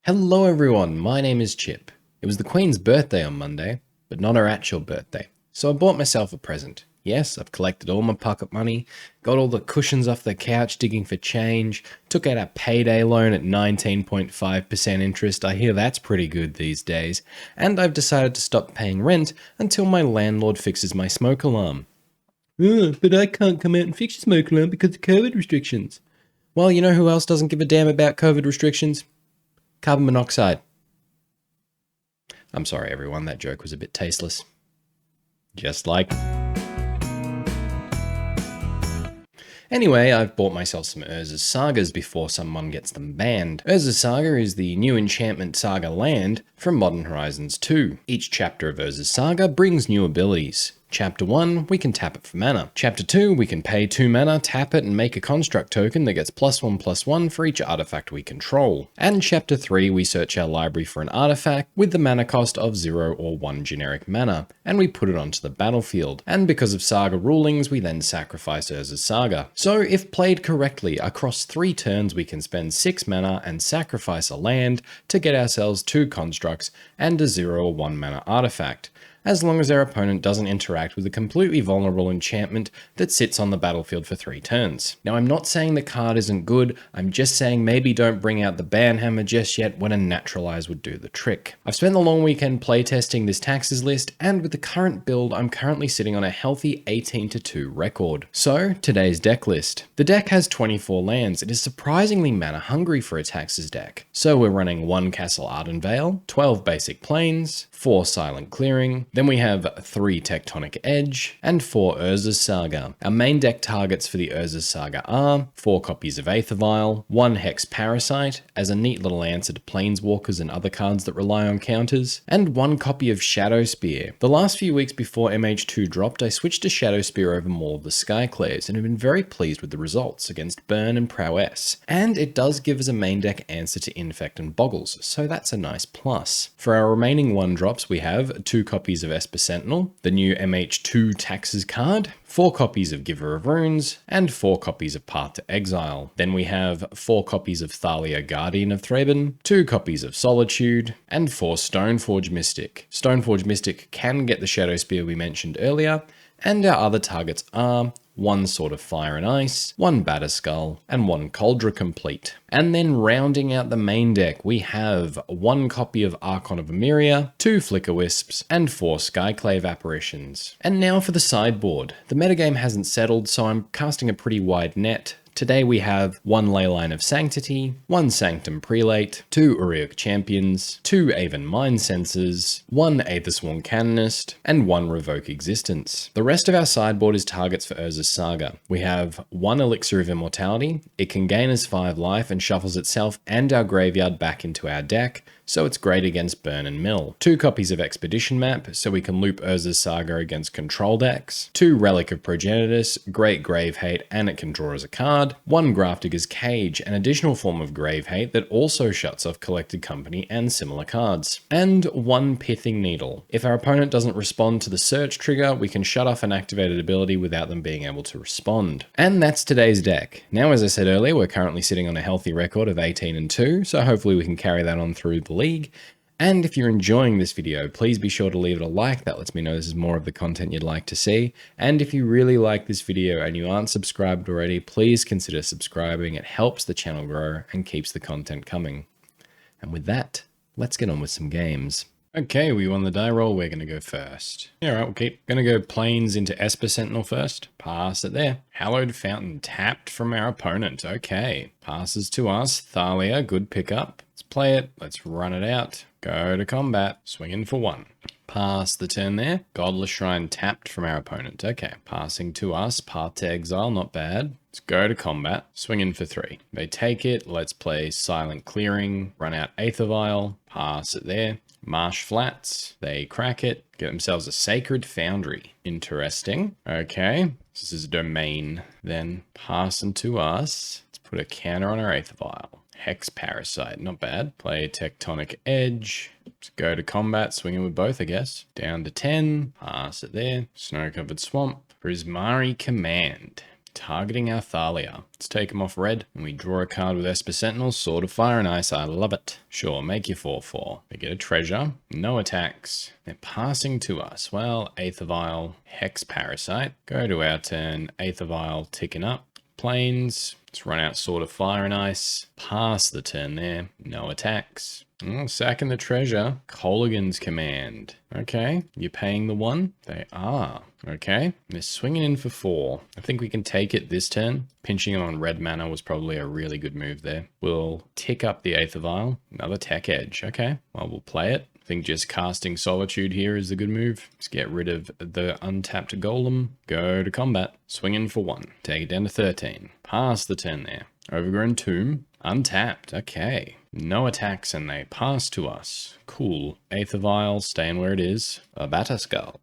Hello everyone, my name is Chip. It was the Queen's birthday on Monday, but not her actual birthday, so I bought myself a present. Yes, I've collected all my pocket money, got all the cushions off the couch digging for change, took out a payday loan at 19.5% interest, I hear that's pretty good these days, and I've decided to stop paying rent until my landlord fixes my smoke alarm. But I can't come out and fix your smoke alarm because of COVID restrictions. Well, you know who else doesn't give a damn about COVID restrictions? Carbon monoxide. I'm sorry everyone, that joke was a bit tasteless. Just like... Anyway, I've bought myself some Urza's Sagas before someone gets them banned. Urza's Saga is the new enchantment Saga land from Modern Horizons 2. Each chapter of Urza's Saga brings new abilities. Chapter 1, we can tap it for mana. Chapter 2, we can pay 2 mana, tap it, and make a construct token that gets +1/+1 for each artifact we control. And Chapter 3, we search our library for an artifact with the mana cost of 0 or 1 generic mana, and we put it onto the battlefield. And because of Saga rulings, we then sacrifice Urza's Saga. So if played correctly, across 3 turns we can spend 6 mana and sacrifice a land to get ourselves 2 constructs and a 0 or 1 mana artifact, as long as our opponent doesn't interact with a completely vulnerable enchantment that sits on the battlefield for 3 turns. Now, I'm not saying the card isn't good, I'm just saying maybe don't bring out the banhammer just yet when a naturalize would do the trick. I've spent the long weekend playtesting this taxes list, and with the current build, I'm currently sitting on a healthy 18-2 record. So, today's deck list. The deck has 24 lands. It is surprisingly mana hungry for a taxes deck. So we're running 1 Castle Ardenvale, 12 basic plains, 4 silent clearing, then we have 3 Tectonic Edge, and 4 Urza's Saga. Our main deck targets for the Urza's Saga are 4 copies of Aether Vial, 1 Hex Parasite, as a neat little answer to Planeswalkers and other cards that rely on counters, and 1 copy of Shadow Spear. The last few weeks before MH2 dropped, I switched to Shadow Spear over more of the skyclaves, and have been very pleased with the results against Burn and Prowess. And it does give us a main deck answer to Infect and Boggles, so that's a nice plus. For our remaining 1-drops, we have 2 copies of Esper Sentinel, the new MH2 Taxes card, 4 copies of Giver of Runes, and 4 copies of Path to Exile. Then we have 4 copies of Thalia, Guardian of Thraben, 2 copies of Solitude, and 4 Stoneforge Mystic. Stoneforge Mystic can get the Shadow Spear we mentioned earlier, and our other targets are 1 Sword of Fire and Ice, 1 Batterskull, and 1 Kaldra Compleat. And then rounding out the main deck, we have 1 copy of Archon of Emeria, 2 Flickerwisps, and 4 skyclave apparitions. And now for the sideboard. The metagame hasn't settled, so I'm casting a pretty wide net. Today we have 1 leyline of sanctity, 1 sanctum prelate, 2 auriok champions, 2 aven mindcencors, 1 aethersworn canonist, and 1 revoke existence. The rest of our sideboard is targets for Urza's Saga. We have 1 elixir of immortality. It can gain us 5 life and shuffles itself and our graveyard back into our deck, so it's great against burn and mill. 2 copies of Expedition Map, so we can loop Urza's Saga against control decks. 2 Relic of Progenitus, great grave hate, and it can draw as a card. 1 Grafdigger's Cage, an additional form of grave hate that also shuts off Collected Company and similar cards. And 1 Pithing Needle. If our opponent doesn't respond to the search trigger, we can shut off an activated ability without them being able to respond. And that's today's deck. Now, as I said earlier, we're currently sitting on a healthy record of 18-2, so hopefully we can carry that on through the league. And if you're enjoying this video, please be sure to leave it a like. That lets me know this is more of the content you'd like to see. And if you really like this video and you aren't subscribed already, please consider subscribing. It helps the channel grow and keeps the content coming. And with that, let's get on with some games. Okay, we won the die roll. We're going to go first. Alright, we'll keep going to go plains into Esper Sentinel first. Pass it there. Hallowed Fountain tapped from our opponent. Okay, passes to us. Thalia, good pickup. Let's play it. Let's run it out. Go to combat. Swinging for 1. Pass the turn there. Godless Shrine tapped from our opponent. Okay, passing to us. Path to Exile, not bad. Let's go to combat. Swinging for 3. They take it. Let's play Silent Clearing. Run out Aether Vial. Pass it there. Marsh Flats. They crack it. Get themselves a Sacred Foundry. Interesting. Okay. This is a domain. Then passing to us. Let's put a counter on our Aether Vial. Hex Parasite, not bad. Play Tectonic Edge. Let's go to combat, swinging with both, I guess. Down to 10, pass it there. Snow-covered swamp. Prismari Command. targeting our Thalia. Let's take him off red, and we draw a card with Esper Sentinel, Sword of Fire and Ice. I love it. Sure, make your 4/4. They get a treasure, no attacks. They're passing to us. Well, aether vial, hex parasite. Go to our turn, aether vial ticking up. Planes. Let's run out Sword of Fire and Ice. Pass the turn there. No attacks. Sacking the treasure. Colligan's Command. Okay, you're paying the 1? They are. Okay, they're swinging in for 4. I think we can take it this turn. Pinching them on red mana was probably a really good move there. We'll tick up the Aether Vial. Another Tech Edge. Okay, well, we'll play it. I think just casting Solitude here is a good move. Let's get rid of the untapped Golem. Go to combat. Swing in for 1. Take it down to 13. Pass the turn there. Overgrown Tomb. Untapped. Okay. No attacks and they pass to us. Cool. Aether Vial staying where it is. A batterskull.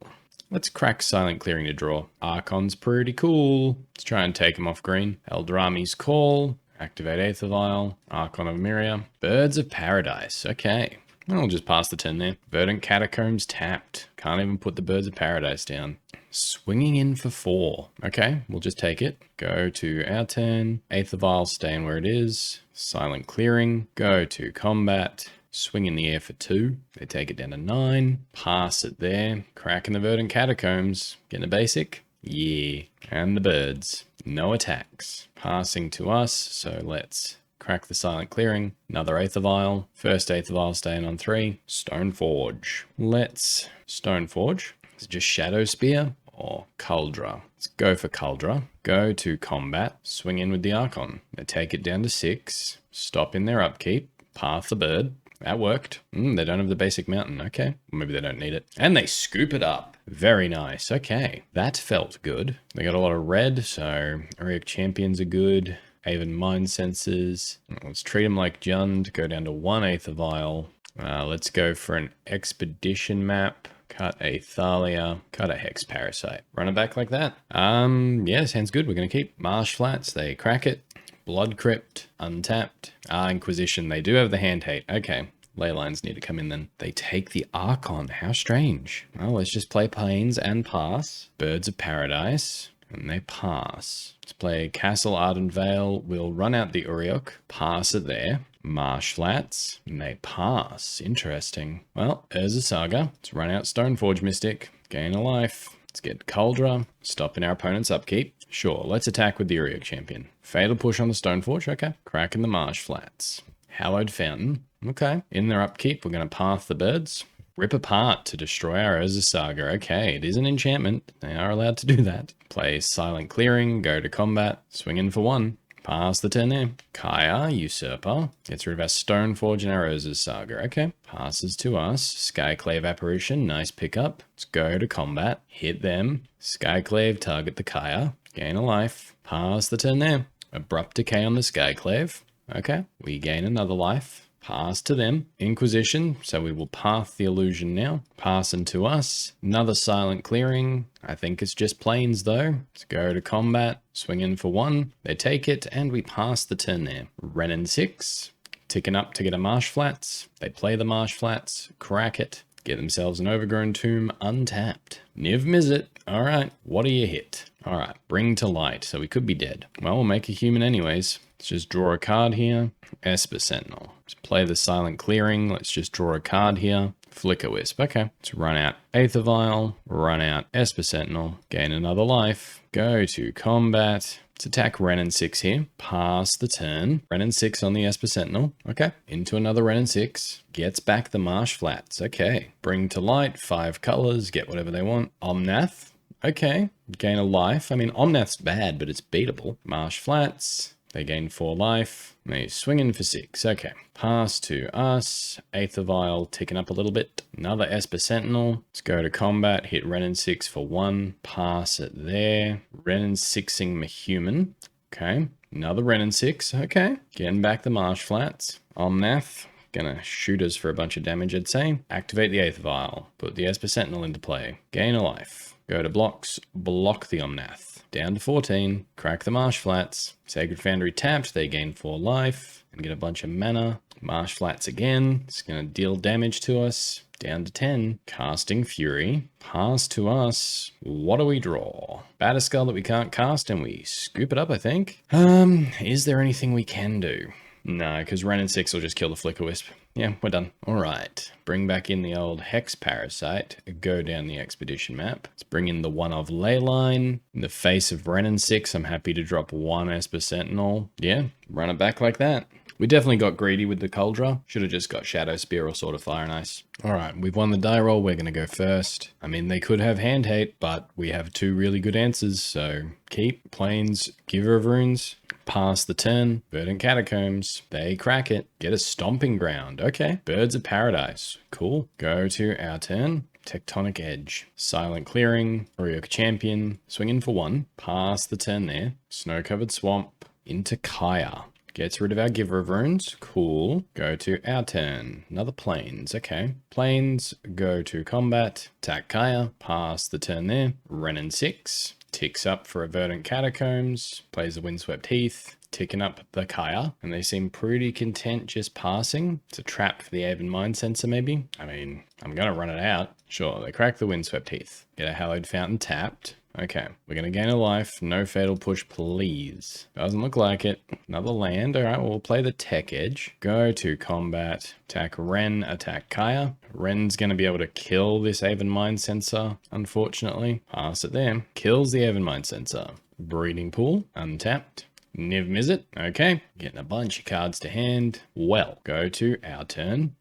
Let's crack Silent Clearing to draw. Archon's pretty cool. Let's try and take him off green. Eldrami's Call. Activate Aether Vial. Archon of Emeria. Birds of Paradise. Okay. I'll just pass the turn there. Verdant Catacombs tapped. Can't even put the Birds of Paradise down. Swinging in for 4. Okay, we'll just take it. Go to our turn. Aether Vial staying where it is. Silent Clearing. Go to combat. Swing in the air for 2. They take it down to 9. Pass it there. Cracking the Verdant Catacombs. Getting a basic? Yeah. And the birds. No attacks. Passing to us, so let's crack the Silent Clearing. Another Aether Vial. First Aether Vial staying on 3. Stoneforge. Let's Stoneforge. Is it just Shadow Spear or Kaldra? Let's go for Kaldra. Go to combat. Swing in with the Archon. They take it down to 6. Stop in their upkeep. Path the bird. That worked. They don't have the basic mountain. Okay. Maybe they don't need it. And they scoop it up. Very nice. Okay. That felt good. They got a lot of red, so auriok champions are good. Aven mindcencors. Let's treat them like Jund. Go down to 1 Aether Vial. Let's go for an expedition map. Cut a Thalia. Cut a hex parasite. Run it back like that. Yeah, sounds good. We're going to keep Marsh Flats. They crack it. Blood Crypt. Untapped. Inquisition. They do have the hand hate. Okay. Leylines need to come in then. They take the Archon. How strange. Well, let's just play Plains and pass. Birds of Paradise. And they pass. Let's play Castle Ardenvale. We'll run out the auriok. Pass it there. Marsh Flats. And they pass. Interesting. Well, Urza Saga. Let's run out Stoneforge Mystic. Gain a life. Let's get Kaldra. Stop in our opponent's upkeep. Sure, let's attack with the auriok champion. Fatal push on the Stoneforge. Okay. Cracking the Marsh Flats. Hallowed Fountain. Okay. In their upkeep, we're going to path the birds. Rip apart to destroy our Urza Saga. Okay, it is an enchantment. They are allowed to do that. Play Silent Clearing, go to combat, swing in for 1. Pass the turn there. Kaya, Usurper. Gets rid of our Stoneforge and our Urza Saga. Okay, passes to us. Skyclave Apparition, nice pickup. Let's go to combat, hit them. Skyclave, target the Kaya. Gain a life. Pass the turn there. Abrupt Decay on the Skyclave. Okay, we gain another life. Pass to them. Inquisition, so we will path the illusion now. Passing to us. Another Silent Clearing. I think it's just plains though. Let's go to combat. Swing in for 1. They take it, and we pass the turn there. Renin 6. Ticking up to get a Marsh Flats. They play the Marsh Flats. Crack it. Get themselves an Overgrown Tomb untapped. Niv Mizzet. Alright, what do you hit? Alright, Bring to Light. So we could be dead. Well, we'll make a human anyways. Let's just draw a card here. Esper Sentinel. Let's play the Silent Clearing. Let's just draw a card here. Flickerwisp. Okay. Let's run out Aether Vial. Run out Esper Sentinel. Gain another life. Go to combat. Let's attack Renin 6 here. Pass the turn. Renin 6 on the Esper Sentinel. Okay. Into another Renin 6. Gets back the Marsh Flats. Okay. Bring to Light. 5 colors. Get whatever they want. Omnath. Okay. Gain a life. I mean, Omnath's bad, but it's beatable. Marsh Flats. They gain 4 life. They swing in for 6. Okay. Pass to us. Aether Vial ticking up a little bit. Another Esper Sentinel. Let's go to combat. Hit Renin 6 for 1. Pass it there. Renin 6ing Mahuman. Okay. Another Renin 6. Okay. Getting back the Marsh Flats. Omnath. Gonna shoot us for a bunch of damage, I'd say. Activate the aether vial. Put the esper sentinel into play. Gain a life. Go to blocks. Block the Omnath. Down to 14. Crack the marsh flats. Sacred Foundry tapped. They gain 4 life. And get a bunch of mana. Marsh flats again. It's gonna deal damage to us. Down to 10. Casting Fury. Pass to us. What do we draw? Batterskull that we can't cast, and we scoop it up, I think. Is there anything we can do? No, because Ren and 6 will just kill the flickerwisp. Yeah, we're done. All right. Bring back in the old hex parasite. Go down the expedition map. Let's bring in the one of leyline. In the face of Ren and 6, I'm happy to drop 1 esper sentinel. Yeah, run it back like that. We definitely got greedy with the kaldra. Should have just got shadow spear or sword of fire and ice. All right, we've won the die roll. We're going to go first. I mean, they could have hand hate, but we have 2 really good answers. So keep, plains, giver of runes. Pass the turn. Verdant catacombs. They crack it. Get a stomping ground. Okay. Birds of paradise. Cool. Go to our turn. Tectonic edge. Silent clearing. Auriok champion. Swing in for 1. Pass the turn there. Snow covered swamp. Into Kaya. Gets rid of our giver of runes. Cool. Go to our turn. Another plains. Okay. Plains. Go to combat. Attack Kaya. Pass the turn there. Ren and 6. Ticks up for a verdant catacombs. Plays the windswept heath. Ticking up the Kaya. And they seem pretty content just passing. It's a trap for the aven mindcencor maybe. I mean, I'm going to run it out. Sure. They crack the windswept heath. Get a hallowed fountain tapped. Okay, we're going to gain a life. No fatal push, please. Doesn't look like it. Another land. All right, well, we'll play the tech edge. Go to combat. Attack Ren, attack Kaya. Ren's going to be able to kill this aven mindcencor, unfortunately. Pass it there. Kills the aven mindcencor. Breeding pool, untapped. Niv Mizzet. Okay, getting a bunch of cards to hand. Well, go to our turn.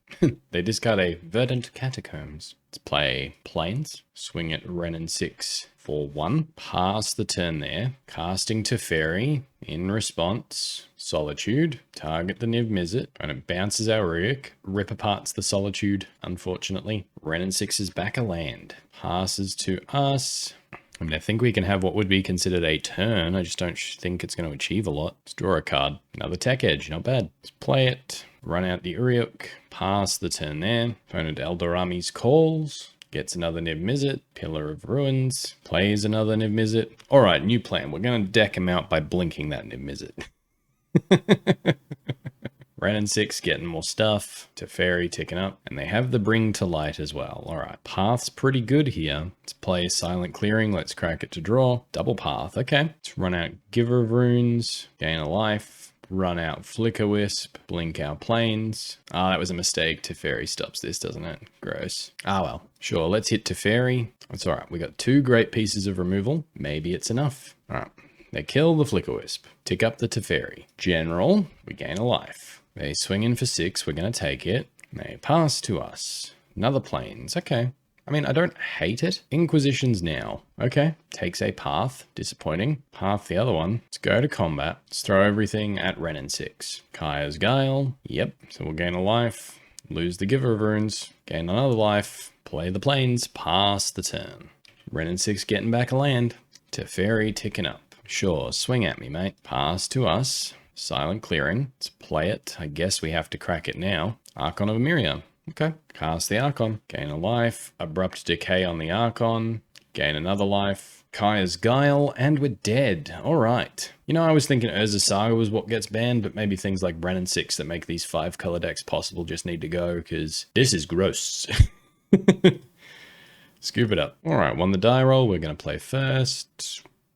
They discard a verdant catacombs. Let's play plains. Swing at Ren and 6 for 1. Pass the turn there. Casting Teferi. In response, Solitude. Target the Niv Mizzet. And it bounces our auriok. Rip aparts the Solitude, unfortunately. Ren and 6 is back a land. Passes to us. I mean, I think we can have what would be considered a turn. I just don't think it's going to achieve a lot. Let's draw a card. Another tech edge. Not bad. Let's play it. Run out the auriok. Pass the turn there. Opponent Eldorami's calls. Gets another Niv Mizzet. Pillar of Ruins. Plays another Niv Mizzet. All right, new plan. We're going to deck him out by blinking that Niv Mizzet. Ren and 6 getting more stuff. Teferi ticking up. And they have the Bring to Light as well. All right. Path's pretty good here. Let's play Silent Clearing. Let's crack it to draw. Double path. Okay. Let's run out Giver of Runes. Gain a life. Run out Flickerwisp. Blink our plains. Ah, that was a mistake. Teferi stops this, doesn't it? Gross. Ah, well. Sure. Let's hit Teferi. That's all right. We got 2 great pieces of removal. Maybe it's enough. All right. They kill the Flickerwisp. Tick up the Teferi. General. We gain a life. They swing in for 6. We're going to take it. They pass to us. Another plains. Okay. I mean, I don't hate it. Inquisitions now. Okay. Takes a path. Disappointing. Path the other one. Let's go to combat. Let's throw everything at Ren and 6. Kaya's Guile. Yep. So we'll gain a life. Lose the Giver of Runes. Gain another life. Play the plains. Pass the turn. Ren and 6 getting back a land. Teferi ticking up. Sure. Swing at me, mate. Pass to us. Silent clearing. Let's play it. I guess we have to crack it now. Archon of Emeria. Okay. Cast the Archon. Gain a life. Abrupt decay on the Archon. Gain another life. Kaya's Guile. And we're dead. All right. You know, I was thinking Urza Saga was what gets banned, but maybe things like Ren and 6 that make these 5 color decks possible just need to go, because this is gross. Scoop it up. All right. Won the die roll. We're going to play first.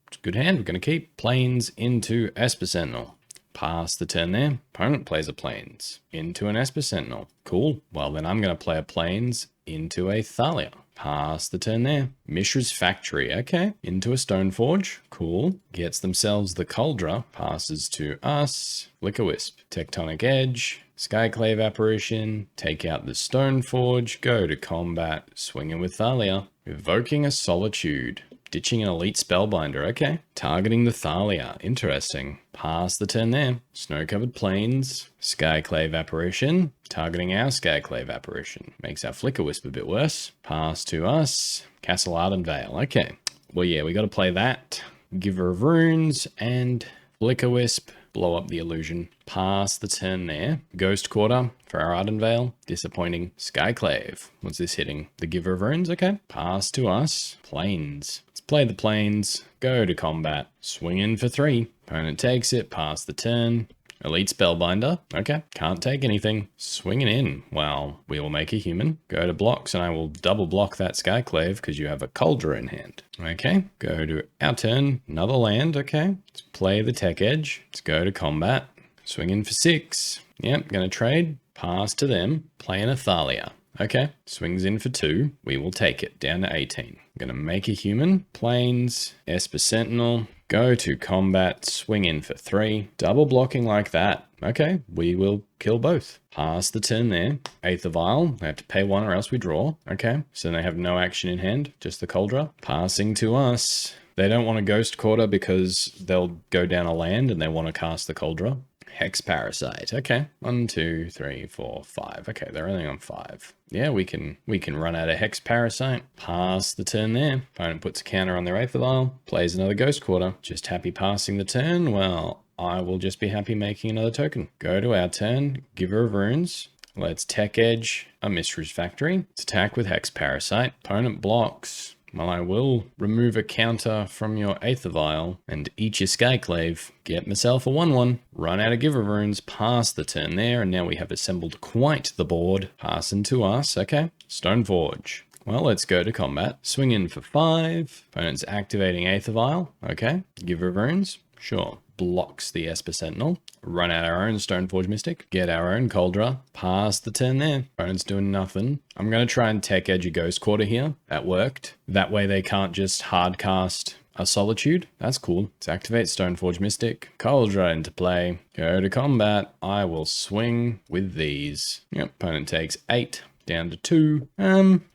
It's a good hand. We're going to keep plains into esper sentinel. Pass the turn there. Opponent plays a plains into an esper sentinel. Cool. Well, then I'm going to play a plains into a thalia. Pass the turn there. Mishra's Factory. Okay. Into a stoneforge. Cool. Gets themselves the kaldra. Passes to us. Flickerwisp. Tectonic edge. Skyclave apparition. Take out the stoneforge. Go to combat. Swinging with thalia. Evoking a solitude. Ditching an elite spellbinder. Okay. Targeting the thalia. Interesting. Pass the turn there. Snow-covered plains. Skyclave apparition. Targeting our Skyclave apparition. Makes our Flickerwisp a bit worse. Pass to us. Castle Ardenvale. Okay. Well, yeah, we got to play that. Giver of Runes and Flickerwisp. blow up the illusion. Pass the turn there. Ghost Quarter for our Ardenvale. Disappointing. Skyclave. What's this hitting? The Giver of Runes, okay. Pass to us. Plains. Let's play the Plains. Go to combat. Swing in for 3. Opponent takes it. Pass the turn. Elite Spellbinder. Okay. Can't take anything. Swinging in. Well, we will make a human. Go to blocks and I will double block that Skyclave because you have a Kaldra in hand. Okay. Go to our turn. Another land. Okay. Let's play the Tech Edge. Let's go to combat. Swing in for 6. Yep. Gonna trade. Pass to them. Play in a Thalia. Okay. Swings in for 2. We will take it. Down to 18. I'm gonna make a human. Plains. Esper Sentinel. Go to combat, swing in for 3. Double blocking like that. Okay, we will kill both. Pass the turn there. Aether Vial. They have to pay 1 or else we draw. Okay, so they have no action in hand, just the Kaldra. Passing to us. They don't want a Ghost Quarter because they'll go down a land and they want to cast the Kaldra. Hex Parasite. Okay. 1, 2, 3, 4, 5. Okay, they're only on 5. Yeah, we can run out of Hex Parasite. Pass the turn there. Opponent puts a counter on their Aether Vial. Plays another Ghost Quarter. Just happy passing the turn. Well, I will just be happy making another token. Go to our turn. Giver of Runes. Let's Tech Edge a Mystery's Factory. Let's attack with Hex Parasite. Opponent blocks. Well, I will remove a counter from your Aether Vial and eat your Skyclave. Get myself a 1/1. Run out of Giver of Runes. Pass the turn there. And now we have assembled quite the board. Passing to us. Okay. Stoneforge. Well, let's go to combat. Swing in for 5. Opponent's activating Aether Vial. Okay. Giver of Runes. Sure. Blocks the Esper Sentinel. Run out our own Stoneforge Mystic. Get our own Kaldra. Pass the turn there. Opponent's doing nothing. I'm going to try and Tech Edge a Ghost Quarter here. That worked. That way they can't just hard cast a Solitude. That's cool. Let's activate Stoneforge Mystic. Kaldra into play. Go to combat. I will swing with these. Yep. Opponent takes 8. Down to 2.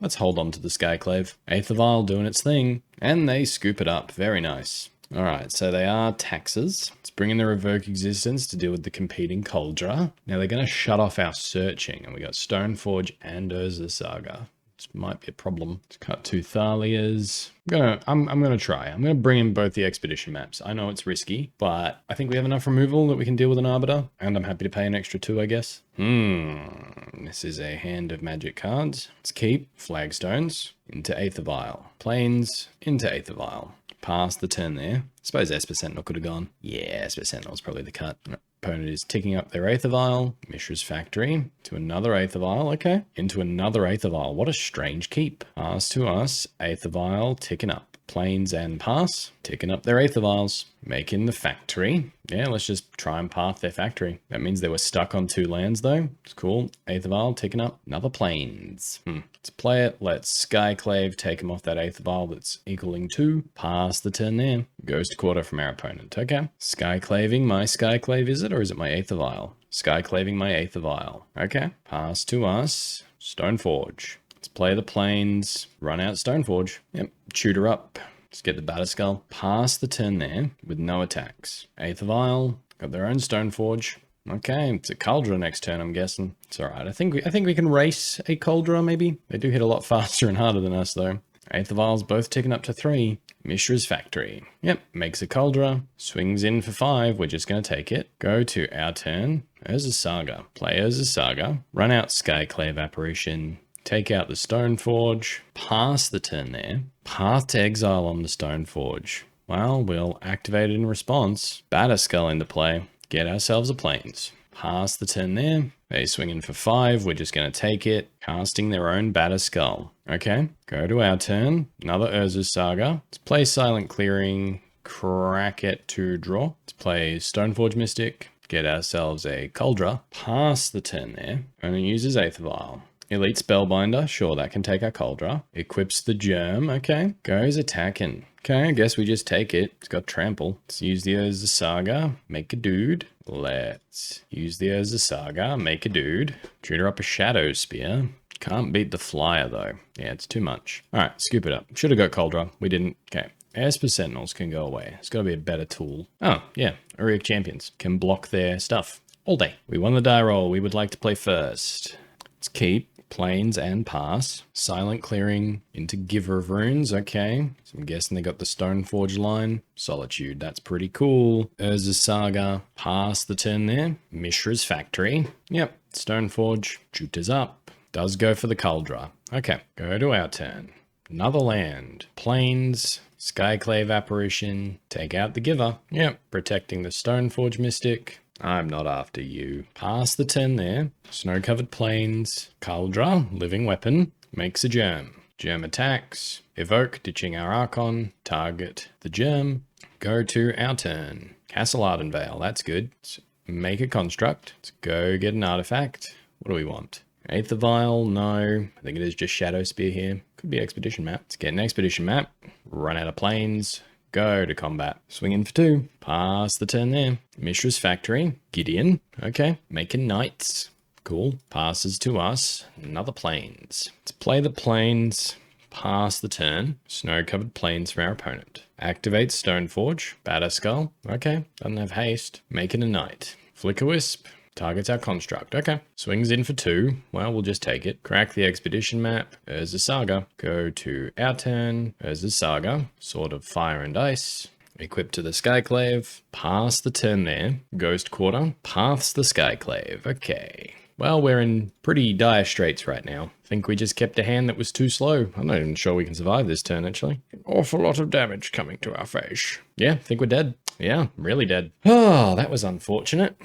Let's hold on to the Skyclave. Aether Vial doing its thing. And they scoop it up. Very nice. Alright, so they are taxes. Let's bring in the Revoke Existence to deal with the competing Kaldra. Now they're going to shut off our searching, and we got Stoneforge and Urza Saga. This might be a problem. Let's cut 2 Thalias. I'm gonna try. I'm gonna bring in both the expedition maps. I know it's risky, but I think we have enough removal that we can deal with an Arbiter, and I'm happy to pay an extra 2, I guess. This is a hand of magic cards. Let's keep Flagstones into Aether Vial. Plains into Aether Vial. Pass the turn there. I suppose Esper Sentinel could have gone. Yeah, Esper Sentinel's probably the cut. Opponent is ticking up their Aether Vial. Mishra's Factory. To another Aether Vial. Okay. Into another Aether Vial. What a strange keep. Pass to us. Aether Vial ticking up. Plains and pass. Ticking up their Aether Vials. Making the factory. Yeah, let's just try and path their factory. That means they were stuck on 2 lands though. It's cool. Aether Vial ticking up. Another Plains. Let's play it. Let's Skyclave. Take him off that Aether Vial that's equaling 2. Pass the turn there. Ghost Quarter from our opponent. Okay. Skyclaving my Skyclave, is it? Or is it my Aether Vial? Skyclaving my Aether Vial. Okay. Pass to us. Stoneforge. Let's play the Plains. Run out Stoneforge. Yep. Tutor up. Let's get the batterskull. Pass the turn there with no attacks. Aether Vial. Got their own Stoneforge. Okay, it's a Kaldra next turn, I'm guessing. It's alright. I think we can race a Kaldra, maybe. They do hit a lot faster and harder than us, though. Aether Vials both ticking up to 3. Mishra's Factory. Yep, makes a Kaldra. Swings in for 5. We're just going to take it. Go to our turn. Urza Saga. Play Urza Saga. Run out Skyclave Apparition. Take out the Stoneforge. Pass the turn there. Path to exile on the Stoneforge. Well, we'll activate it in response. Batterskull into play. Get ourselves a Plains. Pass the turn there. They swing in for 5. We're just going to take it. Casting their own Batterskull. Okay. Go to our turn. Another Urza Saga. Let's play Silent Clearing. Crack it to draw. Let's play Stoneforge Mystic. Get ourselves a Kaldra. Pass the turn there. Only uses Aether Vial. Elite Spellbinder. Sure, that can take our Kaldra. Equips the Germ. Okay. Goes attacking. Okay, I guess we just take it. It's got trample. Let's use the Urza Saga. Make a dude. Let's use the Urza Saga. Make a dude. Tutor up a Shadow Spear. Can't beat the Flyer, though. Yeah, it's too much. Alright, scoop it up. Should have got Kaldra. We didn't. Okay. Esper Sentinels can go away. It's got to be a better tool. Oh, yeah. Auriok Champions can block their stuff all day. We won the die roll. We would like to play first. Let's keep plains and pass. Silent clearing into giver of runes, okay. So I'm guessing they got the stoneforge line. Solitude, that's pretty cool. Urza's Saga, pass the turn there. Mishra's Factory, yep. Stoneforge, shooters up. Does go for the kaldra. Okay, go to our turn. Another land, plains, skyclave apparition, take out the giver. Yep, protecting the stoneforge mystic. I'm not after you. Pass the turn there. Snow-covered plains, kaldra, living weapon, makes a germ. Germ attacks, evoke, ditching our archon, target the germ. Go to our turn. Castle Ardenvale, that's good. Let's make a construct. Let's go get an artifact. What do we want? Aether vial, no. I think it is just Shadow Spear here. Could be expedition map. Let's get an expedition map. Run out of planes. Go to combat. Swing in for 2. Pass the turn there. Mishra's Factory. Gideon. Okay. Making knights. Cool. Passes to us. Another plains. Let's play the plains. Pass the turn. Snow-covered plains for our opponent. Activate Stoneforge. Batterskull. Okay. Doesn't have haste. Making a knight. Flickerwisp. Targets our construct. Okay. Swings in for 2. Well, we'll just take it. Crack the expedition map. Urza Saga. Go to our turn. Urza Saga. Sword of Fire and Ice. Equip to the skyclave. Pass the turn there. Ghost Quarter. Paths the skyclave. Okay. Well, we're in pretty dire straits right now. Think we just kept a hand that was too slow. I'm not even sure we can survive this turn, actually. An awful lot of damage coming to our face. Yeah, think we're dead. Yeah, really dead. Oh, that was unfortunate.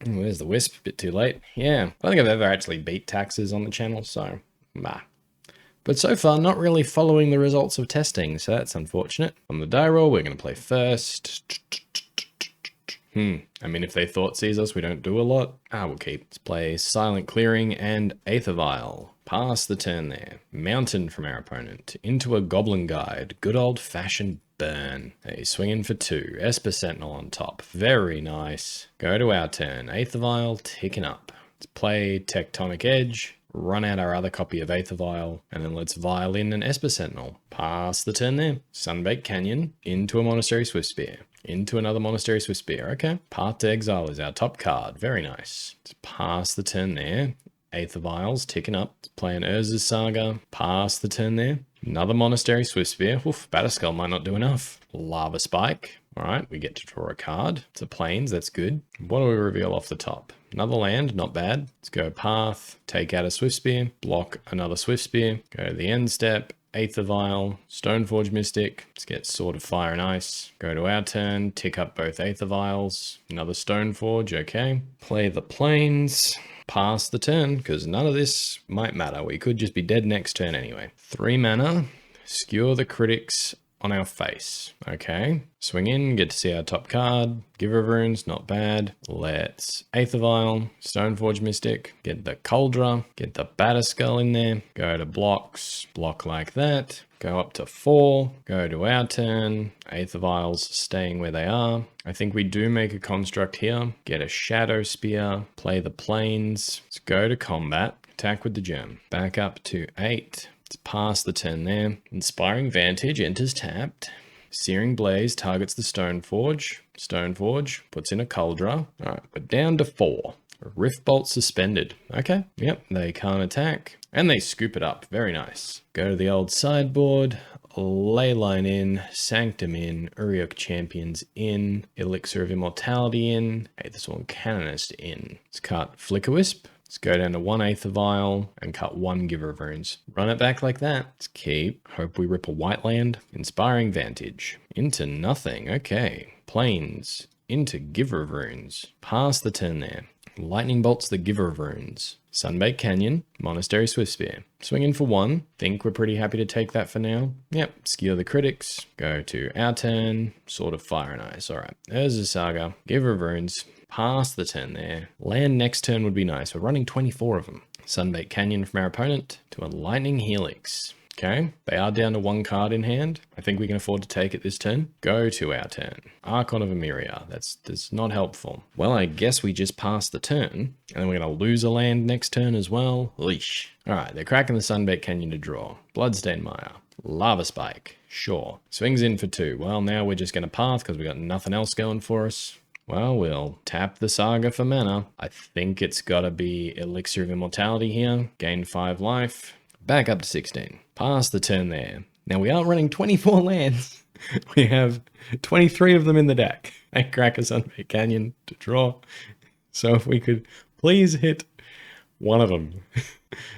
Ooh, there's the wisp, a bit too late. Yeah, I don't think I've ever actually beat taxes on the channel, so bah. But so far, not really following the results of testing, so that's unfortunate. On the die roll, we're going to play first. I mean, if they thought sees us, we don't do a lot. We'll keep. Let's play Silent Clearing and Aether Vial. Pass the turn there. Mountain from our opponent. Into a Goblin Guide. Good old-fashioned burn. Hey, swinging for 2. Esper Sentinel on top. Very nice. Go to our turn. Aether Vial ticking up. Let's play Tectonic Edge. Run out our other copy of Aether Vial, and then let's vial in an Esper Sentinel. Pass the turn there. Sunbaked Canyon. Into a Monastery Swiftspear. Into another Monastery Swiftspear. Okay. Path to Exile is our top card. Very nice. Let's pass the turn there. Aether Vials ticking up. Let's play an Urza's Saga. Pass the turn there. Another Monastery Swiftspear. Oof, Batterskull might not do enough. Lava Spike. Alright, we get to draw a card. It's a plains, that's good. What do we reveal off the top? Another land, not bad. Let's go path, take out a Swiftspear, block another Swiftspear, go to the end step, Aether Vial, Stoneforge Mystic. Let's get Sword of Fire and Ice. Go to our turn, tick up both Aether Vials, another Stoneforge, okay. Play the plains. Pass the turn, because none of this might matter. We could just be dead next turn anyway. 3 mana, skewer the critics on our face. Okay, swing in, get to see our top card. Giver of Runes, not bad. Let's Aether Vial, Stoneforge Mystic, get the Kaldra, get the Batterskull in there, go to blocks, block like that, go up to 4, go to our turn, Aether Vials staying where they are. I think we do make a construct here, get a Shadow Spear, play the plains, let's go to combat, attack with the gem, back up to 8. Let's pass the turn there. Inspiring Vantage enters tapped. Searing Blaze targets the Stoneforge. Stoneforge puts in a Kaldra. Alright, we're down to 4. Rift Bolt suspended. Okay, yep, they can't attack. And they scoop it up. Very nice. Go to the old sideboard. Leyline in. Sanctum in. Auriok Champions in. Elixir of Immortality in. Aether Canonist in. Let's cut Flickerwisp. Let's go down to 1 Aether Vial and cut 1 Giver of Runes. Run it back like that. Let's keep. Hope we rip a white land. Inspiring Vantage. Into nothing. Okay. Plains. Into Giver of Runes. Pass the turn there. Lightning Bolts the Giver of Runes. Sunbaked Canyon. Monastery Swiftspear. Swing in for 1. Think we're pretty happy to take that for now. Yep. Skewer the critics. Go to our turn. Sword of Fire and Ice. Alright. There's a Saga. Giver of Runes. Pass the turn there. Land next turn would be nice. We're running 24 of them. Sunbaked Canyon from our opponent to a Lightning Helix. Okay, they are down to 1 card in hand. I think we can afford to take it this turn. Go to our turn. Archon of Emeria. That's not helpful. Well, I guess we just passed the turn. And then we're going to lose a land next turn as well. Leash. Alright, they're cracking the Sunbaked Canyon to draw. Bloodstained Mire. Lava Spike. Sure. Swings in for 2. Well, now we're just going to path because we got nothing else going for us. Well, we'll tap the Saga for mana. I think it's gotta be Elixir of Immortality here. Gain 5 life. Back up to 16. Pass the turn there. Now we aren't running 24 lands. We have 23 of them in the deck. And Crackers Sunray Canyon to draw. So if we could please hit one of them.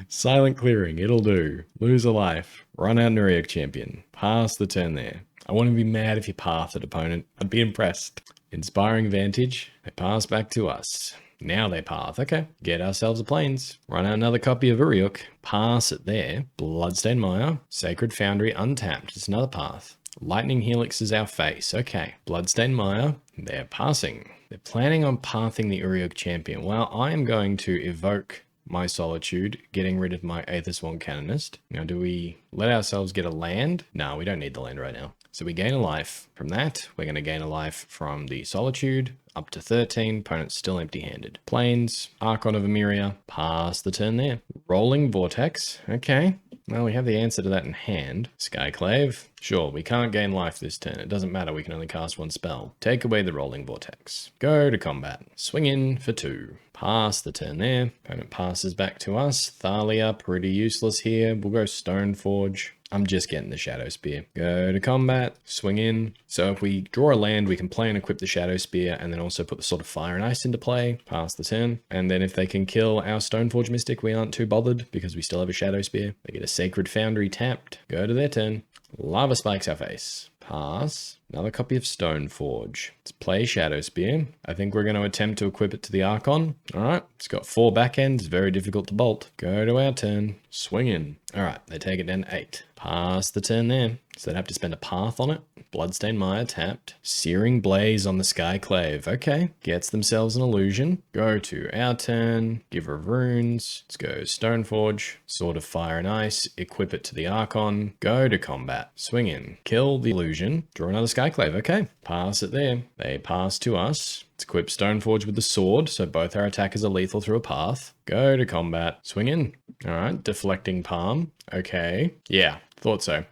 Silent Clearing, it'll do. Lose a life. Run out an Auriok Champion. Pass the turn there. I wouldn't be mad if you pathed an opponent. I'd be impressed. Inspiring Vantage. They pass back to us. Now they path. Okay. Get ourselves a plains. Run out another copy of Auriok. Pass it there. Bloodstained Mire. Sacred Foundry untapped. It's another path. Lightning Helix is our face. Okay. Bloodstained Mire. They're passing. They're planning on pathing the Auriok Champion. Well, I am going to evoke my Solitude, getting rid of my Aether Canonist. Now, do we let ourselves get a land? No, we don't need the land right now. So we gain a life from that. We're going to gain a life from the Solitude, up to 13. Opponent's still empty-handed. Plains, Archon of Emeria, pass the turn there. Rolling Vortex, okay. Well, we have the answer to that in hand. Skyclave, sure, we can't gain life this turn. It doesn't matter, we can only cast one spell. Take away the Rolling Vortex. Go to combat. Swing in for 2. Pass the turn there. Opponent passes back to us. Thalia, pretty useless here. We'll go Stoneforge. I'm just getting the Shadow Spear. Go to combat, swing in. So if we draw a land, we can play and equip the Shadow Spear and then also put the Sword of Fire and Ice into play. Pass the turn. And then if they can kill our Stoneforge Mystic, we aren't too bothered because we still have a Shadow Spear. They get a Sacred Foundry tapped. Go to their turn. Lava Spikes our face. Pass. Another copy of Stoneforge. Let's play Shadow Spear. I think we're going to attempt to equip it to the Archon. Alright, it's got 4 back ends, very difficult to bolt. Go to our turn. Swing in. Alright, they take it down to 8. Pass the turn there. So they'd have to spend a path on it. Bloodstained Mire tapped. Searing Blaze on the Skyclave. Okay, gets themselves an illusion. Go to our turn. Giver of Runes. Let's go Stoneforge. Sword of Fire and Ice. Equip it to the Archon. Go to combat. Swing in. Kill the illusion. Draw another Skyclave. Okay, pass it there. They pass to us. Let's equip Stoneforge with the sword, so both our attackers are lethal through a path. Go to combat. Swing in. Alright, deflecting palm. Okay. Yeah, thought so.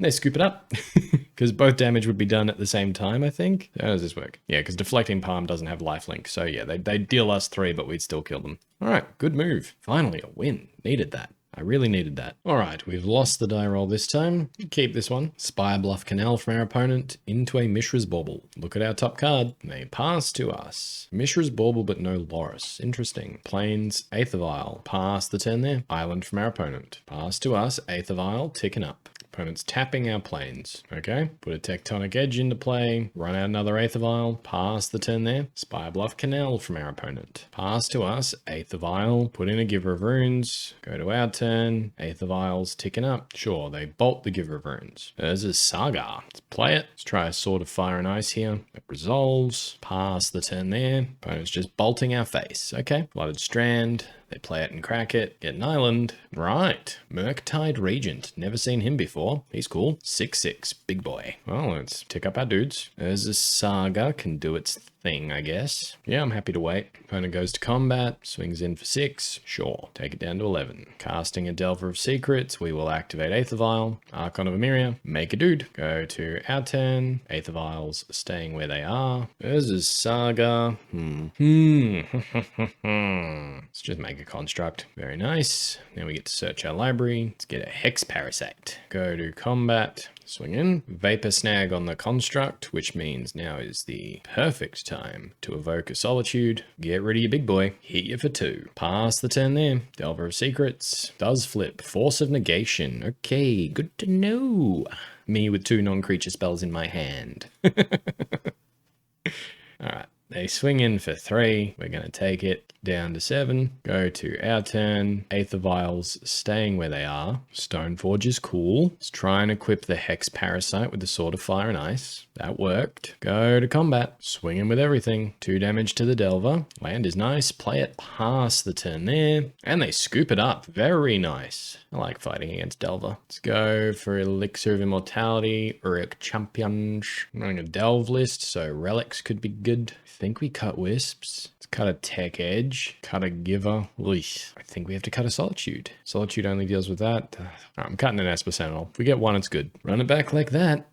They scoop it up, because both damage would be done at the same time, I think. How does this work? Yeah, because deflecting palm doesn't have lifelink, so yeah, they deal us 3, but we'd still kill them. Alright, good move. Finally, a win. Needed that. I really needed that. Alright, we've lost the die roll this time. Keep this one. Spire Bluff Canal from our opponent into a Mishra's Bauble. Look at our top card. They pass to us. Mishra's Bauble but no Loris. Interesting. Plains, Aether Vial. Pass the turn there. Island from our opponent. Pass to us. Aether Vial, ticking up. Opponent's tapping our plains. Okay, put a Tectonic Edge into play, run out another Aether Vial, pass the turn there. Spire Bluff Canal from our opponent. Pass to us, Aether Vial, put in a Giver of Runes, go to our turn, Aether Vial's ticking up. Sure, they bolt the Giver of Runes. There's a Saga. Let's play it. Let's try a Sword of Fire and Ice here. It resolves, pass the turn there. Opponent's just bolting our face. Okay, Flooded Strand. They play it and crack it, get an island. Right, Murktide Regent. Never seen him before. He's cool. 6/6, big boy. Well, let's tick up our dudes. There's a Saga, can do its thing, I guess. Yeah, I'm happy to wait. Opponent goes to combat, swings in for 6. Sure, take it down to 11. Casting a Delver of Secrets, we will activate Aether Vial. Archon of Emeria, make a dude. Go to our turn. Aether Vials staying where they are. There's a Saga. Let's just make a construct. Very nice. Now we get to search our library. Let's get a Hex Parasite. Go to combat. Swing in. Vapor Snag on the construct, which means now is the perfect time to evoke a Solitude. Get rid of your big boy. Hit you for 2. Pass the turn there. Delver of Secrets. Does flip. Force of Negation. Okay, good to know. Me with 2 non-creature spells in my hand. Alright. They swing in for 3. We're going to take it down to 7. Go to our turn. Aether Vials staying where they are. Stoneforge is cool. Let's try and equip the Hex Parasite with the Sword of Fire and Ice. That worked. Go to combat. Swing in with everything. 2 damage to the Delver. Land is nice. Play it past the turn there. And they scoop it up. Very nice. I like fighting against Delver. Let's go for Elixir of Immortality. Auriok Champions. I'm running a Delve list, so relics could be good. I think we cut Wisps. Let's cut a Tech Edge. Cut a Giver. Oish. I think we have to cut a Solitude. Solitude only deals with that. I'm cutting an Esper Sentinel. If we get one, it's good. Run it back like that.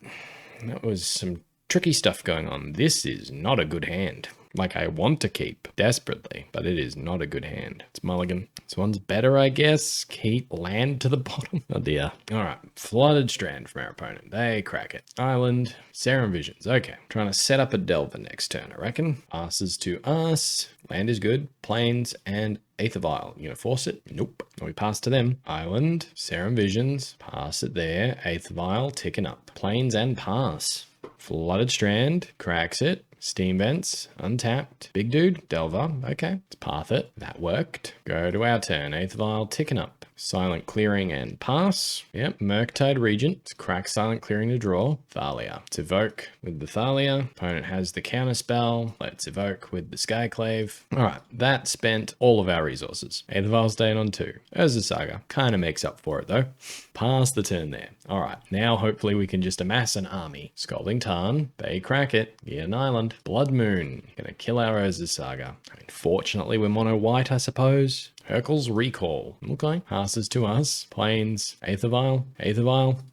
That was some tricky stuff going on. This is not a good hand. Like I want to keep desperately, but it is not a good hand. It's mulligan. This one's better, I guess. Keep land to the bottom. Oh dear. All right. Flooded Strand from our opponent. They crack it. Island. Serum Visions. Okay. Trying to set up a Delver next turn, I reckon. Passes to us. Land is good. Plains and aether vial. You gonna force it? Nope. We pass to them. Island. Serum Visions. Pass it there. Aether vial. Ticking up. Plains and pass. Flooded Strand. Cracks it. Steam Vents, untapped. Big dude, Delver, okay. Let's path it. That worked. Go to our turn. Aether Vial, ticking up. Silent Clearing and pass. Yep, Murktide Regent. Let's crack Silent Clearing to draw. Thalia. Let's evoke with the Thalia. Opponent has the counter spell. Let's evoke with the Skyclave. Alright, that spent all of our resources. Aether Vial stayed on 2. Urza Saga. Kinda makes up for it though. Pass the turn there. Alright, now hopefully we can just amass an army. Scalding Tarn. They crack it. Get an island. Blood Moon. Gonna kill our Urza Saga. I mean, fortunately we're mono white, I suppose. Hercule's Recall. Okay. Passes to us. Plains. Aether Vial.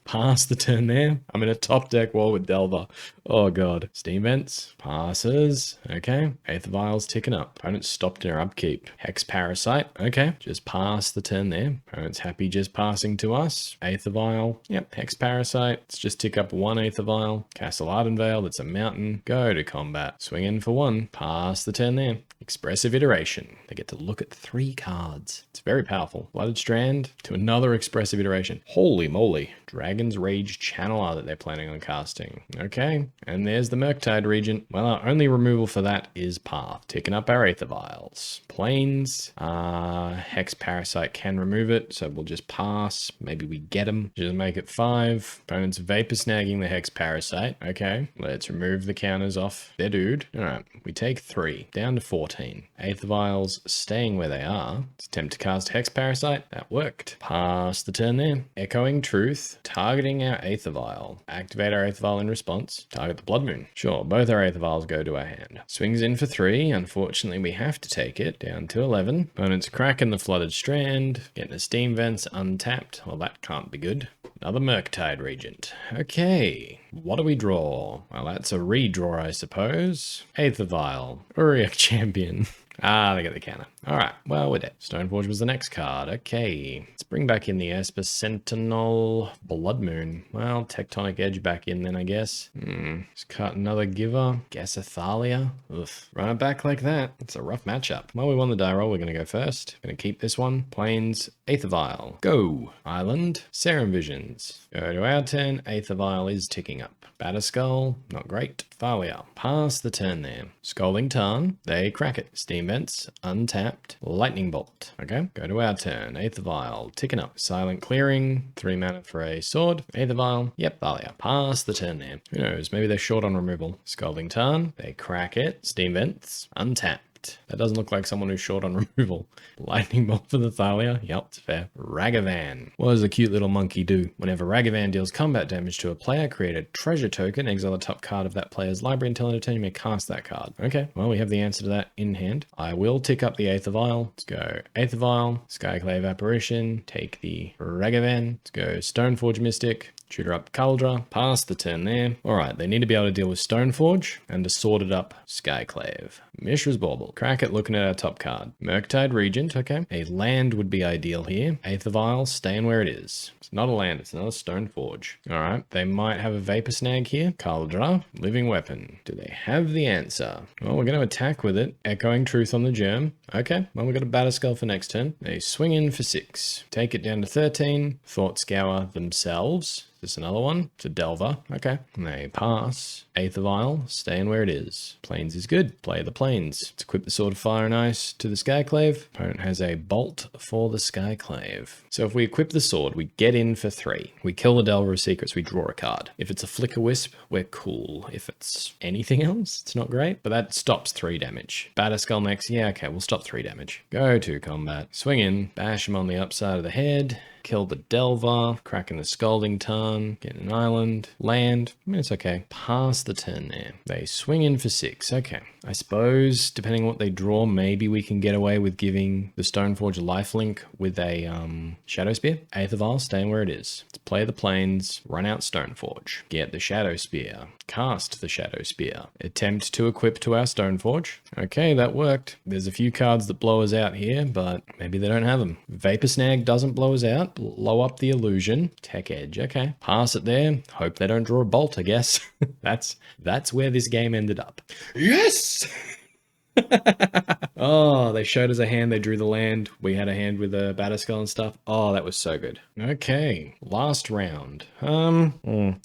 Pass the turn there. I'm in a top deck wall with Delver. Oh god. Steam Vents. Passes. Okay. Aether Vial's ticking up. Opponent's stopped in our upkeep. Hex Parasite. Okay. Just pass the turn there. Opponent's happy just passing to us. Aether Vial. Yep. Hex Parasite. Let's just tick up 1 Aether Vial. Castle Ardenvale. That's a mountain. Go to combat. Swing in for 1. Pass the turn there. Expressive Iteration. They get to look at 3 cards. It's very powerful. Flooded Strand to another Expressive Iteration. Holy moly. Dragon's Rage Channeler that they're planning on casting. Okay. And there's the Murktide Regent. Well, our only removal for that is Path. Ticking up our Aether Vials. Plains. Hex Parasite can remove it, so we'll just pass. Maybe we get him. Just make it 5. Opponent's Vapor Snagging the Hex Parasite. Okay. Let's remove the counters off their dude. Alright. We take 3. Down to 14. Aether Vials staying where they are. Let's attempt to cast Hex Parasite. That worked. Pass the turn there. Echoing Truth. Targeting our Aether Vial. Activate our Aether Vial in response. Target the Blood Moon. Sure, both our Aether Vials go to our hand. Swings in for 3. Unfortunately, we have to take it. Down to 11. Opponent's cracking the Flooded Strand. Getting the Steam Vents untapped. Well, that can't be good. Another Murktide Regent. Okay. What do we draw? Well, that's a redraw, I suppose. Aether Vial. Auriok Champion. They get the counter. Alright, well, we're dead. Stoneforge was the next card. Okay. Let's bring back in the Esper Sentinel. Blood Moon. Well, Tectonic Edge back in then, I guess. Just cut another giver. Guess a Thalia. Oof. Run it back like that. It's a rough matchup. Well, we won the die roll. We're going to go first. Going to keep this one. Plains. Aether Vial. Go. Island. Serum Visions. Go to our turn. Aether Vial is ticking up. Batterskull. Not great. Thalia. Pass the turn there. Scalding Tarn. They crack it. Steam Vents. Untapped. Lightning Bolt. Okay. Go to our turn. Aether Vial. Ticking up. Silent Clearing. 3 mana for a sword. Aether Vial. Yep. Thalia. Pass the turn there. Who knows? Maybe they're short on removal. Scalding Tarn. They crack it. Steam Vents. Untapped. That doesn't look like someone who's short on removal. Lightning Bolt for the Thalia. Yep, it's fair. Ragavan. What does a cute little monkey do? Whenever Ragavan deals combat damage to a player, create a treasure token, exile the top card of that player's library until end of turn you may cast that card. Okay, well, we have the answer to that in hand. I will tick up the Aether Vial. Let's go Aether Vial, Skyclave Apparition, take the Ragavan. Let's go Stoneforge Mystic. Shooter up Kaldra, pass the turn there. Alright, they need to be able to deal with Stoneforge and a sorted up Skyclave. Mishra's Bauble, crack it looking at our top card. Murktide Regent, okay. A land would be ideal here. Aether Vial, staying where it is. It's not a land, it's another Stoneforge. Alright, they might have a Vapor Snag here. Kaldra, Living Weapon. Do they have the answer? Well, we're going to attack with it. Echoing Truth on the Germ. Okay, well, we've got a Batterskull for next turn. They swing in for 6. Take it down to 13. Thought Scour themselves. This another one? It's a Delver. Okay. And they pass. Aether Vial, staying where it is. Plains is good. Play the Plains. Let's equip the Sword of Fire and Ice to the Skyclave. Opponent has a Bolt for the Skyclave. So if we equip the sword, we get in for 3. We kill the Delver of Secrets, we draw a card. If it's a Flickerwisp, we're cool. If it's anything else, it's not great. But that stops 3 damage. Batterskull next. Yeah, okay, we'll stop 3 damage. Go to combat. Swing in. Bash him on the upside of the head. kill the Delver, cracking the Scalding Tarn, get an island, land. I mean, it's okay. Pass the turn there. They swing in for 6. Okay. I suppose, depending on what they draw, maybe we can get away with giving the Stoneforge lifelink with a Shadow Spear. Aether vial staying where it is. Let's play the plains, run out Stoneforge, get the Shadow Spear, cast the Shadow Spear, attempt to equip to our Stoneforge. Okay, that worked. There's a few cards that blow us out here, but maybe they don't have them. Vapor Snag doesn't blow us out. Blow up the illusion. Tech Edge. Okay, pass it there. Hope they don't draw a bolt, I guess. That's where this game ended up. Yes! Oh, they showed us a hand, they drew the land. We had a hand with a batterskull and stuff. Oh, that was so good. Okay, last round. Yeah,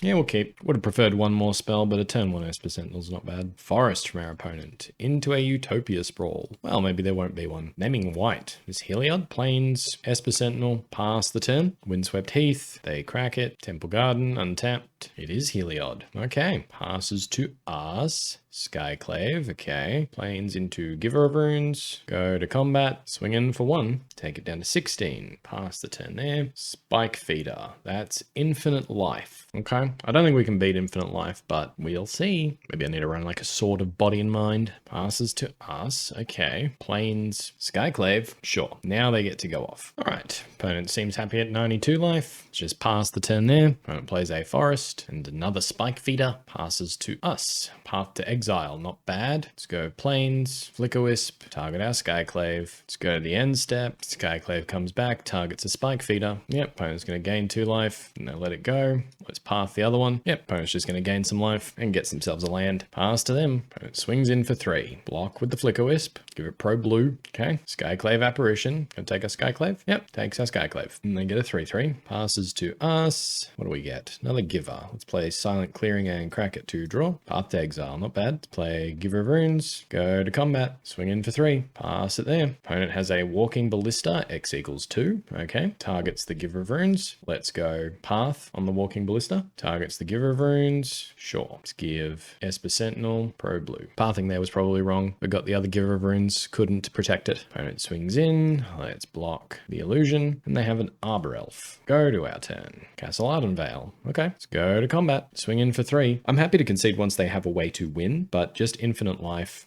we'll keep. Would have preferred one more spell, but a turn 1 esper sentinel's not bad. Forest from our opponent. Into a utopia sprawl. Well, maybe there won't be one. Naming white. Is Heliod, Plains, esper sentinel, pass the turn. Windswept Heath, they crack it. Temple Garden, untapped. It is Heliod. Okay, passes to us. Skyclave, okay. Plains into Giver of Runes. Go to combat. Swing in for 1. Take it down to 16. Pass the turn there. Spike Feeder. That's infinite life. Okay. I don't think we can beat infinite life, but we'll see. Maybe I need to run like a Sword of Body and Mind. Passes to us. Okay. Plains. Skyclave. Sure. Now they get to go off. All right. Opponent seems happy at 92 life. Just pass the turn there. Opponent plays a Forest and another Spike Feeder. Passes to us. Path to exile. Not bad. Let's go Plains. Flickerwisp. Target our Skyclave. Let's go to the end step. Skyclave comes back. Targets a Spike Feeder. Yep. Opponent's going to gain 2 life. No, let it go. Let's path the other one. Yep. Opponent's just going to gain some life and gets themselves a land. Pass to them. Opponent swings in for 3. Block with the Flickerwisp. Give it pro blue. Okay. Skyclave apparition. Gonna take a Skyclave. Yep. Takes our Skyclave. And they get a 3/3. Passes to us. What do we get? Another Giver. Let's play Silent Clearing and crack it to draw. Path to exile. Not bad. Let's play Giver of Runes. Go to combat. Swing in for 3. Pass it there. Opponent has a Walking Ballista. X equals 2. Okay. Targets the Giver of Runes. Let's go Path on the Walking Ballista. Targets the Giver of Runes. Sure. Let's give Esper Sentinel pro blue. Pathing there was probably wrong. We got the other Giver of Runes. Couldn't protect it. Opponent swings in. Let's block the illusion. And they have an Arbor Elf. Go to our turn. Castle Ardenvale. Okay. Let's go to combat. Swing in for 3. I'm happy to concede once they have a way to win, but just infinite life.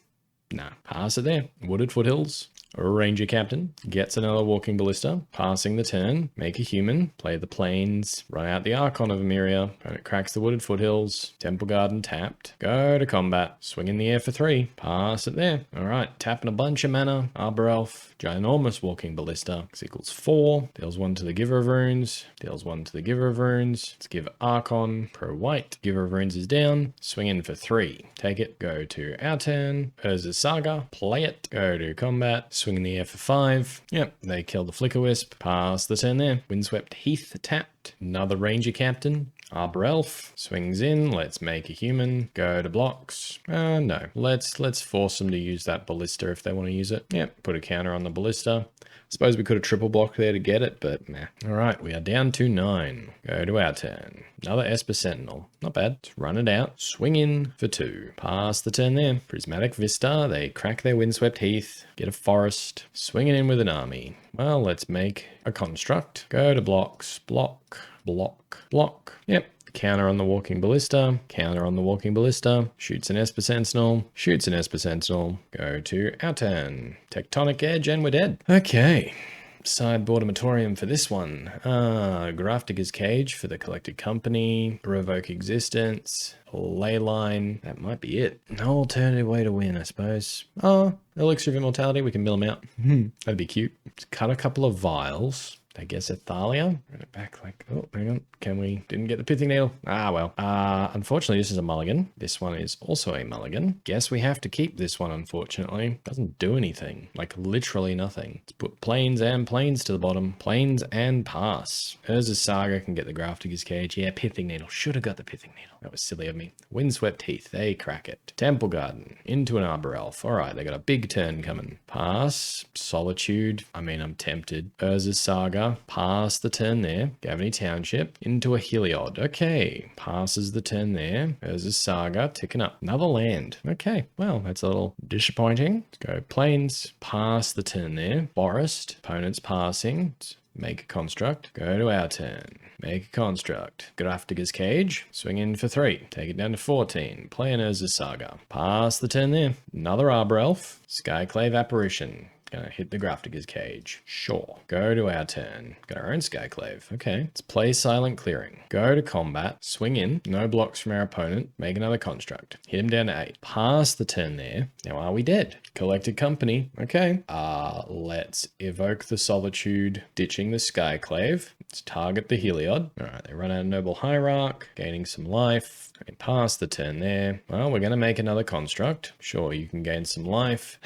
Nah. Pass it there. Wooded Foothills. Ranger Captain gets another Walking Ballista, passing the turn, make a human, play the plains, run out the Archon of Emeria, opponent cracks the Wooded Foothills, Temple Garden tapped, go to combat, swing in the air for 3, pass it there. Alright, tapping a bunch of mana, Arbor Elf, ginormous Walking Ballista, X equals 4, deals 1 to the Giver of Runes, deals 1 to the Giver of Runes, let's give Archon, pro white, Giver of Runes is down, swing in for 3, take it, go to our turn, Urza's Saga, play it, go to combat, swing in the air for 5. Yep, they kill the Flickerwisp. Pass the turn there. Windswept Heath tapped. Another Ranger Captain. Arbor Elf swings in. Let's make a human. Go to blocks. No. Let's force them to use that ballista if they want to use it. Yep, put a counter on the ballista. Suppose we could have triple blocked there to get it, but nah. All right, we are down to 9. Go to our turn. Another Esper Sentinel. Not bad. Let's run it out. Swing in for 2. Pass the turn there. Prismatic Vista. They crack their Windswept Heath. Get a Forest. Swinging in with an army. Well, let's make a construct. Go to blocks. Block. Block. Block. Yep. Counter on the Walking Ballista, counter on the Walking Ballista, shoots an Esper Sentinel, shoots an Esper Sentinel, go to our turn. Tectonic Edge and we're dead. Okay. Sideboard Amatorium for this one. Grafdigger's Cage for the Collected Company, Revoke Existence, Leyline. That might be it. No alternative way to win, I suppose. Oh, Elixir of Immortality, we can mill them out. That'd be cute. Let's cut a couple of vials. I guess a thalia. Run it back like, oh, hang on. Can we? Didn't get the pithing needle. Ah, well. Unfortunately, this is a mulligan. This one is also a mulligan. Guess we have to keep this one, unfortunately. Doesn't do anything. Like, literally nothing. Let's put plains and plains to the bottom. Plains and pass. Urza's Saga can get the Grafdigger's Cage. Yeah, pithing needle. Should have got the pithing needle. That was silly of me. Windswept Heath. They crack it. Temple Garden. Into an Arbor Elf. All right, they got a big turn coming. Pass. Solitude. I mean, I'm tempted. Urza's Saga. Saga, pass the turn there. Gavany Township into a Heliod. Okay, passes the turn there. Urza's Saga, ticking up. Another land. Okay, well, that's a little disappointing. Let's go Plains, pass the turn there. Forest, opponent's passing. Make a construct. Go to our turn. Make a construct. Graftiger's Cage. Swing in for 3. Take it down to 14. Play an Urza's Saga. Pass the turn there. Another Arbor Elf. Skyclave Apparition. Gonna hit the Graftiger's Cage. Sure. Go to our turn. Got our own Skyclave. Okay. Let's play Silent Clearing. Go to combat. Swing in. No blocks from our opponent. Make another construct. Hit him down to 8. Pass the turn there. Now are we dead? Collected company. Okay. Let's evoke the Solitude. Ditching the Skyclave. Let's target the Heliod. Alright, they run out of Noble Hierarch. Gaining some life. Pass the turn there. Well, we're going to make another construct. Sure, you can gain some life.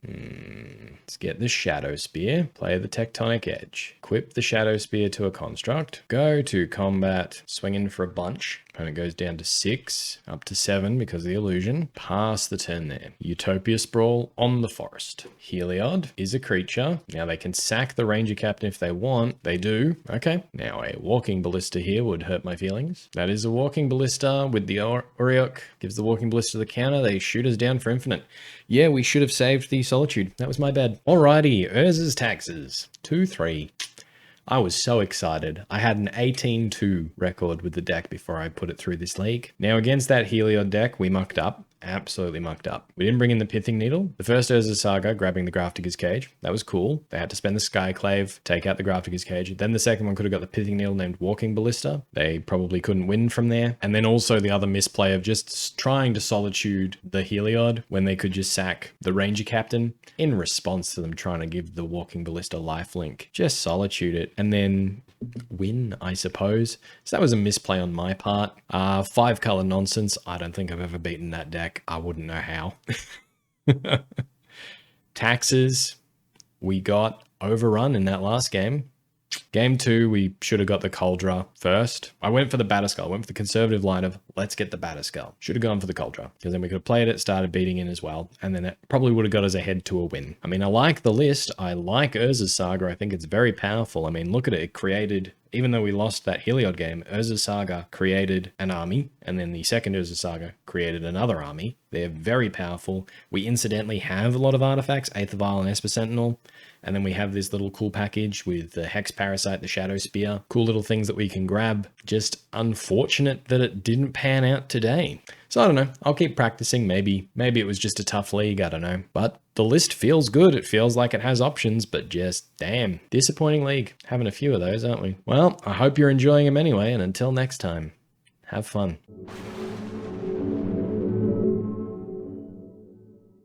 Let's get the Shadow Spear. Play the Tectonic Edge. Equip the Shadow Spear to a construct. Go to combat. Swing in for a bunch. Opponent goes down to 6, up to 7 because of the illusion. Pass the turn there. Utopia Sprawl on the forest. Heliod is a creature. Now they can sack the Ranger Captain if they want. They do. Okay. Now a Walking Ballista here would hurt my feelings. That is a Walking Ballista with the auriok. Gives the Walking Ballista the counter. They shoot us down for infinite. Yeah, we should have saved the Solitude. That was my bad. Alrighty, Urza's Taxes. 2-3. I was so excited. I had an 18-2 record with the deck before I put it through this league. Now against that Heliod deck, we mucked up. Absolutely mucked up. We didn't bring in the Pithing Needle. The first Urza's Saga grabbing the Graftiger's Cage. That was cool. They had to spend the Skyclave, take out the Graftiger's Cage. Then the second one could have got the Pithing Needle named Walking Ballista. They probably couldn't win from there. And then also the other misplay of just trying to Solitude the Heliod when they could just sack the Ranger Captain in response to them trying to give the Walking Ballista lifelink. Just Solitude it and then win, I suppose. So that was a misplay on my part. 5-color nonsense. I don't think I've ever beaten that deck. I wouldn't know how. Taxes. We got overrun in that last game. Game 2, we should have got the Kaldra first. I went for the batterskull. I went for the conservative line of, let's get the batterskull. Should have gone for the Kaldra, because then we could have played it, started beating in as well, and then it probably would have got us ahead to a win. I mean, I like the list. I like Urza's Saga. I think it's very powerful. I mean, look at it. It created, even though we lost that Heliod game, Urza's Saga created an army, and then the second Urza's Saga created another army. They're very powerful. We incidentally have a lot of artifacts, aether vial and esper sentinel. And then we have this little cool package with the Hex Parasite, the Shadow Spear. Cool little things that we can grab. Just unfortunate that it didn't pan out today. So I don't know. I'll keep practicing. Maybe it was just a tough league. I don't know. But the list feels good. It feels like it has options, but just damn. Disappointing league. Having a few of those, aren't we? Well, I hope you're enjoying them anyway. And until next time, have fun.